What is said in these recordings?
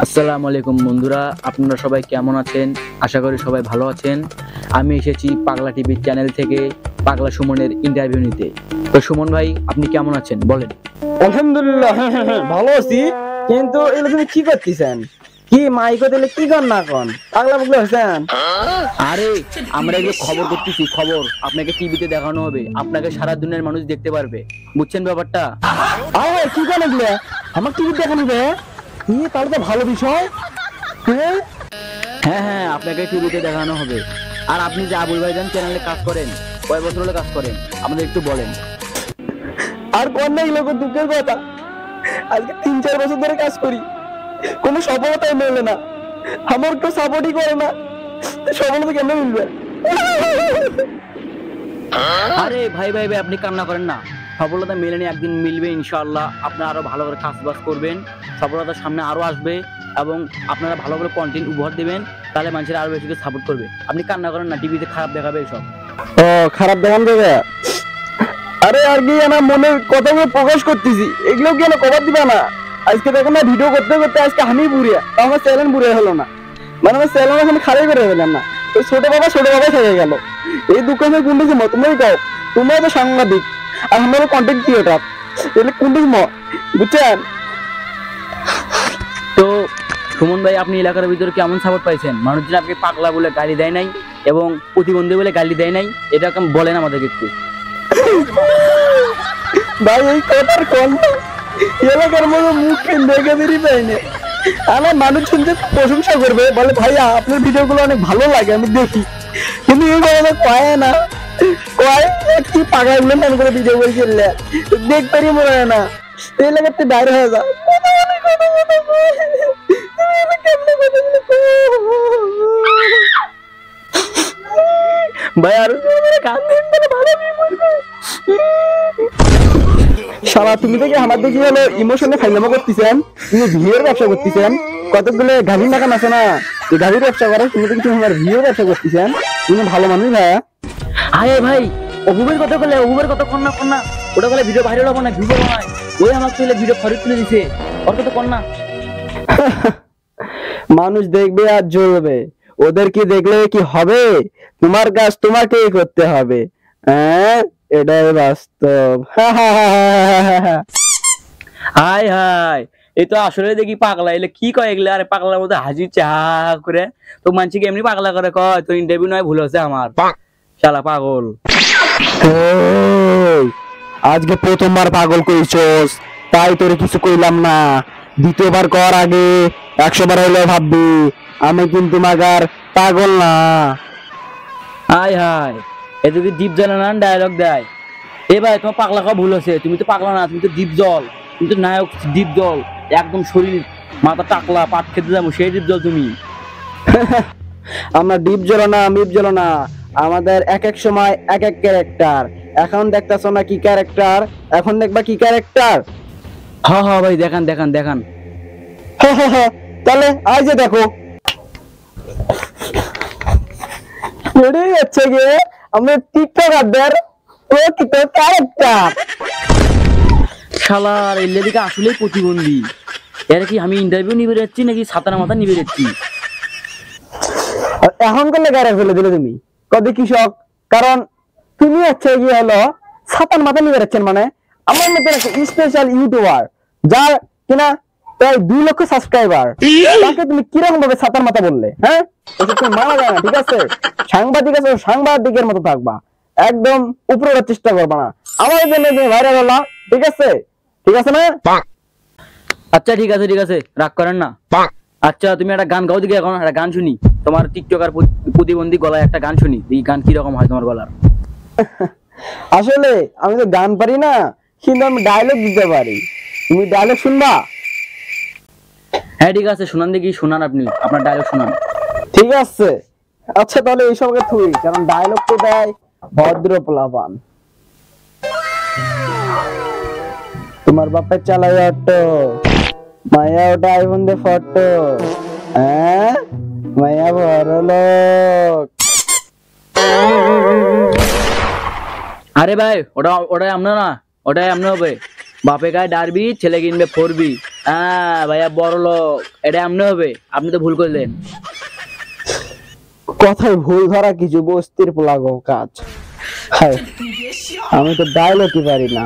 আসসালামু আলাইকুম বন্ধুরা, আপনারা সবাই কেমন আছেন? আশা করি সবাই ভালো আছেন। আমি এসেছি পাগলা টিভি চ্যানেল থেকে পাগলা সুমনের ইন্টারভিউ নিতে। তো সুমন ভাই, আপনি কেমন আছেন বলেন। আলহামদুলিল্লাহ, ভালো আছি। কিন্তু এগুলো তুমি কি করতেছেন? কি মাইকো দিলে কি কর না কন পাগলা পাগলা হয়েছেন? আরে আমরা এগুলো খবর করতেছি, খবর আপনাকে টিভিতে দেখানো হবে, আপনাকে সারা দুনিয়ার মানুষ দেখতে পারবে, বুঝছেন ব্যাপারটা? আরে কি করেন এগুলো? আমার টিভি দেখানো বে? তাহলে তো ভালো বিষয়। হ্যাঁ হ্যাঁ হ্যাঁ, আপনাকে টিভিতে দেখানো হবে। আর আপনি যে আবুল ভাইজান চ্যানেলে কাজ করেন, কয় বছর হলো কাজ করেন আমাদের একটু বলেন। আর কোন না এগুলো দুঃখের কথা, আজকে 3-4 বছর ধরে কাজ করি, কোনো সফলতাই মেলে না। আমার কেউ সাপোর্টই করে না, সফলতা কেন মিলবে? আরে ভাই ভাই ভাই, আপনি কান্না করেন না। সফলতা মেলেনি, একদিন মিলবে ইনশাআল্লাহ। আপনারা আরো ভালো করে কাজ বাজ করবেন, সফলতার সামনে আরো আসবে এবং আপনারা ভালো করে কন্টেন্ট উপহার দেবেন, তাহলে মানুষের আরো বেশি সাপোর্ট করবে। আপনি কান্না করেন না, টিভিতে খারাপ দেখাবে এসব। ও খারাপ দেখান দেবে? আরে আর কি না, মনের কথাগুলো প্রকাশ করতেছি, এগুলো কি না কভার দিবা না? আজকে দেখো না, ভিডিও করতে করতে আজকে আমি বুড়িয়া, আমার চ্যানেল বুড়িয়া হলো না, মানে আমার চ্যানেল এখন খারাপ করে ফেললাম না। ওই ছোট বাবা থেকে গেল। এই দুঃখের কোনটা ম তুমি কও, তোমরা তো সাংবাদিক আর আমারও কন্টেন্ট ক্রিয়েটর, এগুলো কোনটা ম বুঝছেন? তো সুমন ভাই, আপনি এলাকার ভিতরে কেমন সাপোর্ট পাইছেন? মানুষজন আপনি পাগলা বলে গালি দেয় নাই এবং প্রতিবন্ধী বলে গালি দেয় নাই, এটা কেমন বলেন আমাদেরকে একটু। ভাই এই কথার কোন এলাকার মধ্যে মুখ দেখে বেরিয়ে পাইনি। আমার মানুষজন যে প্রশংসা করবে, বলে ভাইয়া আপনার ভিডিওগুলো অনেক ভালো লাগে, আমি দেখি, কিন্তু এই কথা কয় না, কয় কি পাগলা গুলো মনে করে ভিডিও করে ফেললে দেখতেই মনে হয় না, এই এলাকাতে বাইরে হয়ে যা। ভাই আর শালা তুমি দেখে আমার দেখি হলো ইমোশনে ফাইলামা করতেছেন, তুমি ভিউর ব্যবসা করতেছেন, কতগুলো গাভীর দোকান আছে না, এই গাভীর ব্যবসা করে, তুমি দেখি তুমি আমার ভিউর ব্যবসা করতেছেন, তুমি ভালো মানুষ ভাইয়া। আরে ভাই, অহুবের কথা বলে, অহুবের কথা কন্যা কন্যা, ওটা বলে ভিডিও ভাইরাল হবে না, ভিডিও বানায়, ওই আমাকে তুলে ভিডিও খরিদ তুলে দিছে, ওর কথা কন্যা। মানুষ দেখবে আর জ্বলবে, ওদের কি দেখলে কি হবে? তোমার কাজ তোমাকেই করতে হবে, হ্যাঁ এটাই বাস্তব। হাই হাই, এই তো আসলে দেখি পাগলা, এলে কি কয় এগুলা? আরে পাগলার মধ্যে হাসি চা করে তো মানসিকে এমনি পাগলা করে কয়, তোর ইন্টারভিউ নয় ভুল হচ্ছে আমার, শালা পাগল। আজকে প্রথমবার পাগল কইছস, তাই তোরে কিছু কইলাম না, দ্বিতীয়বার কর আগে 100 বার হইলেও ভাববি আমি কিন্তু মাগার পাগল না। হাই হাই, এদিকে দ্বীপ জল না ডায়লগ দেয়। এ ভাই, তোমার পাগলা খাওয়া ভুল হচ্ছে, তুমি তো পাগলা না, তুমি তো দ্বীপ জল, তুমি তো নায়ক দ্বীপ জল, একদম শরীর মাথা টাকলা, পাট খেতে যাবো সেই দ্বীপ জল তুমি। আমরা ডিপ জ্বলো না, মিপ জ্বলো না, আমাদের এক এক সময় এক এক ক্যারেক্টার। এখন দেখতেছো না কি ক্যারেক্টার, এখন দেখবা কি ক্যারেক্টার। হ্যাঁ হ্যাঁ ভাই, দেখান দেখান দেখান। তাহলে আজ যে দেখো, এটাই হচ্ছে গিয়ে আমরা টিকটকারদের প্রকৃত ক্যারেক্টার। শালার এর দিকে আসলেই প্রতিবন্ধী, এর কি আমি ইন্টারভিউ নিবে যাচ্ছি নাকি ছাতার মাথা নিবে যাচ্ছি? এখন করলে গাড়ি ফেলে দিলে তুমি কবে কৃষক, কারণ তুমি হচ্ছে গিয়ে হলো ছাতার মাথা নিয়ে যাচ্ছেন, মানে আমার মতো একটা স্পেশাল ইউটিউবার যার কিনা প্রায় 2 লক্ষ সাবস্ক্রাইবার, তাকে তুমি কিরকম ভাবে ছাতার মাথা বললে? হ্যাঁ, এসব তুমি মানা যায় না, ঠিক আছে? সাংবাদিক আছে, সাংবাদিকের মতো থাকবা, একদম উপরে ওঠার চেষ্টা করবা না। আমার জন্য তুমি ভাইরাল হলা, ঠিক আছে? ঠিক আছে না? আচ্ছা ঠিক আছে ঠিক আছে, রাগ করেন না। আচ্ছা তুমি একটা গান গাও, দিকে এখন একটা গান শুনি, তোমার টিকটকার প্রতিবন্ধী গলায় একটা গান শুনি, এই গান কিরকম হয় তোমার গলার? আসলে আমি তো গান পারি না, কিন্তু আমি ডায়লগ দিতে পারি, তুমি ডায়লগ শুনবা? হ্যাঁ ঠিক আছে, শুনান দেখি, শুনান, আপনি আপনার ডায়লগ শুনান। ঠিক আছে, আচ্ছা তাহলে এইসবকে থুই, কারণ ডায়লগ তো দেয় ভদ্র পোলাপান। তোমার বাপের চালায় অটো, মায়া ওটা আইফোন দে ফটো, হ্যাঁ মায়া বড় লোক। আরে ভাই, ওটা ওটাই আমরা না, ওটাই আমরা হবে, বাপে গায়ে ডারবি, ছেলে কিনবে 4B, হ্যাঁ ভাইয়া বড় লোক, এটা এমনি হবে, আপনি তো ভুল করলেন। কথায় ভুল ধরা কিছু বস্তির পোলাগো কাজ। হায়, আমি তো ডায়লগই পারি না।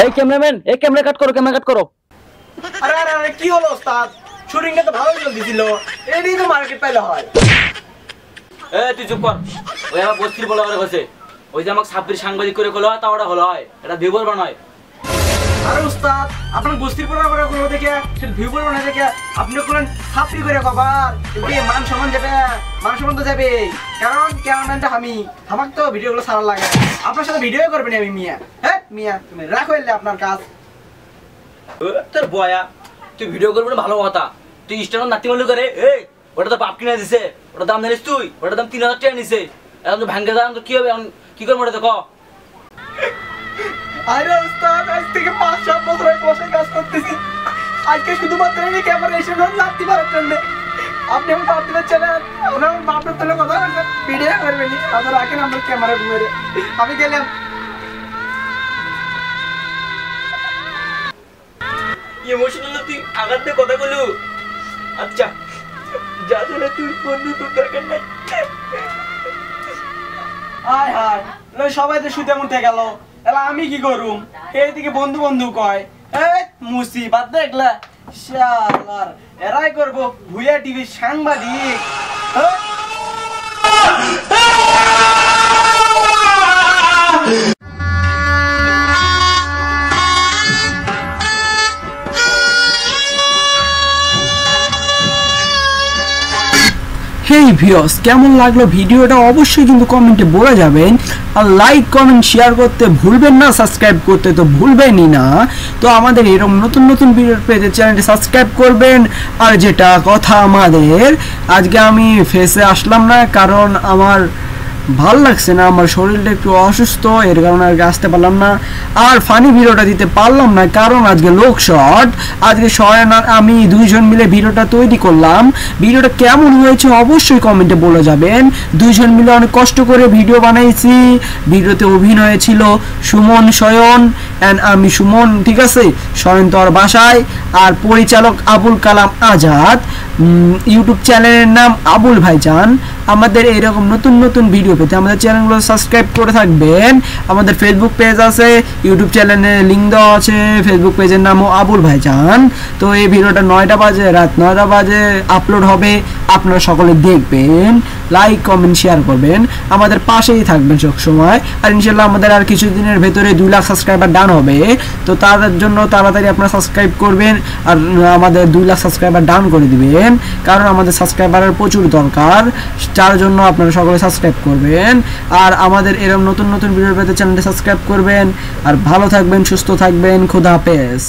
এই ক্যামেরাম্যান, এই ক্যামেরা কাট করো, ক্যামেরা কাট করো। আরে আরে আরে কি হলো ওস্তাদ? শুটিংটা তো ভালোই চলতেছিল, এটাই তো মার্কেট পাইলে হয়। তুই চুপ কর। ওই আমার বস্তির বলা করে গেছে, ওই যে আমাকে ছাত্রী সাংবাদিক করে হলো হয়, তা ওটা হলো হয়, এটা ভিউ করবা নয়। আরে ওস্তাদ, আপনার বস্তির পড়া করে কোনো দেখে সে ভিউ করবে না দেখে আপনি কোন ছাত্রী করে কবার এদিকে মান সম্মান যাবে, মান সম্মান তো যাবে। কারণ ক্যামেরাম্যানটা আমি, আমাকে তো ভিডিওগুলো সারা লাগে। আপনার সাথে ভিডিও করবেন আমি মিয়া। হ্যাঁ মিয়া, তুমি রাখো এলে আপনার কাজ। তোর বয়া, তুই ভিডিও করবি না ভালো কথা, তুই ইনস্টাগ্রাম নাতি বলি করে, এই ওটা তো বাপ কিনে দিছে, ওটার দাম জানিস তুই? ওটার দাম 3000 টাকা নিছে। এখন তো ভাঙ্গে দাম তো কি হবে, এখন কি করবো ওটা দেখো। আরে ওস্তাদ, আজ থেকে 5-7 বছর আমি বসে কাজ করতেছি, আজকে শুধুমাত্র এই ক্যামেরা এসে লাগতে পারার জন্য আপনি আমার বাপ দিবেন চ্যানেল, আমরা আমার বাপের তোলে কথা বলছেন, ভিডিও করবেন, আপনার রাখেন আমার ক্যামেরা ঘুরে। আমি গেলাম। ইমোশনাল তুই আঘাত দিয়ে কথা বলু। আচ্ছা যা চলে তুই বন্ধু, তোর দরকার নাই। হায় হায়, লই সবাই তো শুতে মুতে গেল, এলা আমি কি করুম? এইদিকে বন্ধু বন্ধু কয়, এই মুসিবত দেখলা শালার, এরাই করবো ভুয়া টিভি সাংবাদিক। হ্যাঁ? হেই ভিউয়ার্স, কেমন লাগলো ভিডিওটা অবশ্যই কিন্তু কমেন্টে বলে যাবেন, আর লাইক কমেন্ট শেয়ার করতে ভুলবেন না, সাবস্ক্রাইব করতে তো ভুলবেনই না। তো আমাদের এরকম নতুন নতুন ভিডিও পেতে চ্যানেলটি সাবস্ক্রাইব করবেন। আর যেটা কথা, আমাদের আজকে আমি ফেসে আসলাম না, কারণ আমার ভাল লাগছে না, আমার শরীরটা একটু অসুস্থ, এর কারণে আজকে আসতে পারলাম না। আর ফানি ভিডিওটা দিতে পারলাম না কারণ আজকে লোক শর্ট, আজকে শয়ন আর আমি দুইজন মিলে ভিডিওটা তৈরি করলাম। ভিডিওটা কেমন হয়েছে অবশ্যই কমেন্টে বলে যাবেন। দুইজন মিলে অনেক কষ্ট করে ভিডিও বানাইছি। ভিডিওতে অভিনয় ছিল সুমন, শয়ন অ্যান্ড আমি সুমন, ঠিক আছে, শয়ন তো আর বাসায়, আর পরিচালক আবুল কালাম আজাদ। ইউটিউব চ্যানেলের নাম আবুল ভাইজান। আমাদের এইরকম নতুন নতুন ভিডিও পেতে আমাদের চ্যানেলগুলো সাবস্ক্রাইব করে থাকবেন। আমাদের ফেসবুক পেজ আছে, ইউটিউব চ্যানেলের লিঙ্ক দেওয়া আছে, ফেসবুক পেজের নামও আবুল ভাইজান। তো এই ভিডিওটা 9টা বাজে, রাত 9টা বাজে আপলোড হবে, আপনারা সকলে দেখবেন, লাইক কমেন্ট শেয়ার করবেন, আমাদের পাশেই থাকবেন সব সময়। আর ইনশাল্লাহ আমাদের আর কিছুদিনের ভেতরে 2 লাখ সাবস্ক্রাইবার ডান হবে, তো তার জন্য তাড়াতাড়ি আপনারা সাবস্ক্রাইব করবেন আর আমাদের 2 লাখ সাবস্ক্রাইবার ডান করে দিবেন, কারণ আমাদের সাবস্ক্রাইবারের প্রচুর দরকার, যার জন্য আপনারা সকলে সাবস্ক্রাইব করবেন। আর আমাদের এরকম নতুন নতুন ভিডিও পেতে চ্যানেলটি সাবস্ক্রাইব করবেন। আর ভালো থাকবেন, সুস্থ থাকবেন, খোদা হাফেজ।